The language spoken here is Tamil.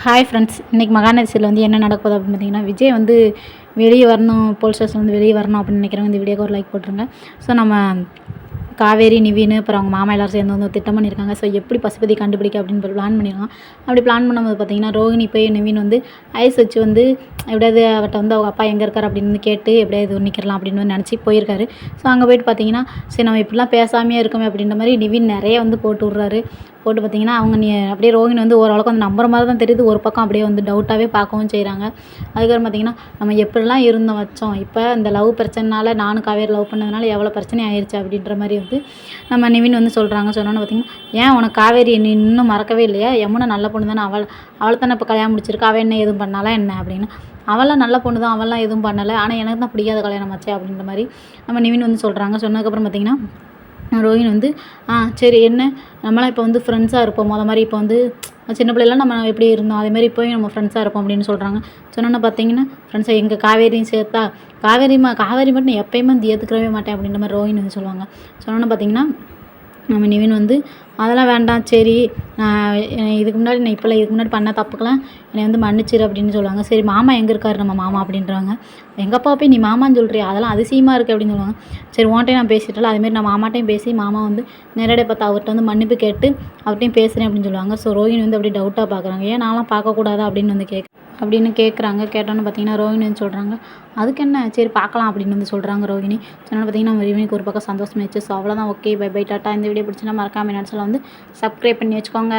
ஹாய் ஃப்ரெண்ட்ஸ், இன்றைக்கி மகாநதிசியில் வந்து என்ன நடக்க போகுது அப்படின்னு பார்த்தீங்கன்னா, விஜய் வந்து வெளியே வரணும், போலீஸ் ஸ்டேஷன்லேருந்து வெளியே வரணும் அப்படின்னு நினைக்கிறவங்க இந்த வீடியோக்கு ஒரு லைக் போட்டுருங்க. ஸோ நம்ம காவேரி, நிவின் அப்புறம் அவங்க மாமா எல்லாரும் சேர்ந்து வந்து ஒரு திட்டம் பண்ணியிருக்காங்க. ஸோ எப்படி பசுபதி கண்டுபிடிக்க அப்படின்னு பிளான் பண்ணியிருக்காங்க. அப்படி பிளான் பண்ணும்போது பார்த்தீங்கன்னா, ரோஹிணி போய் நிவின் வந்து ஐஸ் வச்சு வந்து எப்படியாவது அவர்கிட்ட வந்து அவங்க அப்பா எங்கே இருக்கார் அப்படின்னு வந்து கேட்டு எப்படியாவது நிற்கிறலாம் அப்படின்னு நினச்சி போயிருக்காரு. ஸோ அங்கே போயிட்டு பார்த்தீங்கன்னா, சரி நம்ம இப்படிலாம் பேசாமையே இருக்கோமே அப்படின்ற மாதிரி நிவின் நிறைய வந்து போட்டு விட்றாரு. போட்டு பார்த்தீங்கன்னா, அவங்க அப்படியே ரோஹிணி வந்து ஓரளவுக்கு வந்து நம்புற மாதிரி தான் தெரியுது. ஒரு பக்கம் அப்படியே வந்து டவுட்டாகவே பார்க்கவும் செய்கிறாங்க. அதுக்கப்புறம் பார்த்தீங்கன்னா, நம்ம எப்படிலாம் இருந்தோம் வச்சோம், இப்போ இந்த லவ் பிரச்சனைனால நானும் காவேரி லவ் பண்ணதுனால எவ்வளோ பிரச்சனை ஆயிடுச்சு அப்படின்ற மாதிரி வந்து நம்ம நிவின் வந்து சொல்கிறாங்க. சொன்னோன்னு பார்த்தீங்கன்னா, ஏன் உனக்கு காவேரி நீ இன்னும் மறக்கவே இல்லையா? யமுனா நல்ல பொண்ணு தானே, அவளை தானே இப்போ கல்யாணம் முடிச்சிருக்கா, அவள் என்ன எதுவும் பண்ணாலா என்ன அப்படின்னு. அவளாம் நல்ல பொண்ணு தான், அவள்லாம் எதுவும் பண்ணலை, ஆனால் எனக்கு தான் பிடிக்காத கல்யாணம் ஆச்சு அப்படின்ற மாதிரி நம்ம நிவின் வந்து சொல்கிறாங்க. சொன்னதுக்கப்புறம் பார்த்தீங்கன்னா, ரோஹிணி வந்து சரி என்ன நம்மளாம் இப்போ வந்து ஃப்ரெண்ட்ஸாக இருப்போம், மாதிரி இப்போ வந்து சின்ன பிள்ளைலாம் நம்ம எப்படி இருந்தோம் அதேமாதிரி இப்போயும் நம்ம ஃப்ரெண்ட்ஸாக இருப்போம் அப்படின்னு சொல்கிறாங்க. சொன்னோன்னா பார்த்தீங்கன்னா, ஃப்ரெண்ட்ஸாக எங்கள் காவேரியும் சேர்த்தா காவேரி மட்டும் நான் எப்பயுமே வந்து ஏற்றுக்கவே மாட்டேன் அப்படின்ற மாதிரி ரோஹிணி வந்து சொல்லுவாங்க. சொன்னோன்னா பார்த்தீங்கன்னா, நம்ம நிவின் வந்து அதெல்லாம் வேண்டாம், சரி நான் இதுக்கு முன்னாடி பண்ண தப்புக்கெல்லாம் என்னை வந்து மன்னிச்சிரு அப்படின்னு சொல்லுவாங்க. சரி மாமா எங்கே இருக்காரு நம்ம மாமா அப்படின்றாங்க. எங்கள் அப்பா போய் நீ மாமான்னு சொல்கிறியா, அதெல்லாம் அதிசயமாக இருக்குது அப்படின்னு சொல்லுவாங்க. சரி உன்ட்டையும் நான் பேசிட்டல, அதுமாரி நான் மாமாட்டையும் பேசி மாமா வந்து நேரடியாக பார்த்து அவர்கிட்ட வந்து மன்னிப்பு கேட்டு அவர்கிட்டையும் பேசுகிறேன் அப்படின்னு சொல்லுவாங்க. ஸோ ரோஹிணி வந்து அப்படியே டவுட்டாக பார்க்குறாங்க. ஏன் நான்லாம் பார்க்கக்கூடாதா அப்படின்னு கேட்குறாங்க. கேட்டோன்னு பார்த்தீங்கன்னா, ரோஹிணி வந்து சொல்கிறாங்க, அதுக்கு என்ன, சரி பார்க்கலாம் அப்படின்னு வந்து சொல்கிறாங்க ரோஹிணி. சொன்னால் பார்த்தீங்கன்னா, நம்ம ரிவினுக்கு ஒரு பக்கம் சந்தோஷமாயிடுச்சு. ஸோ அவ்வளோதான், ஓகே பை பை டாட்டா. இந்த வீடியோ பிடிச்சினா மறக்காம என்னோட சேனலை வந்து சப்ஸ்கிரைப் பண்ணி வச்சுக்கோங்க.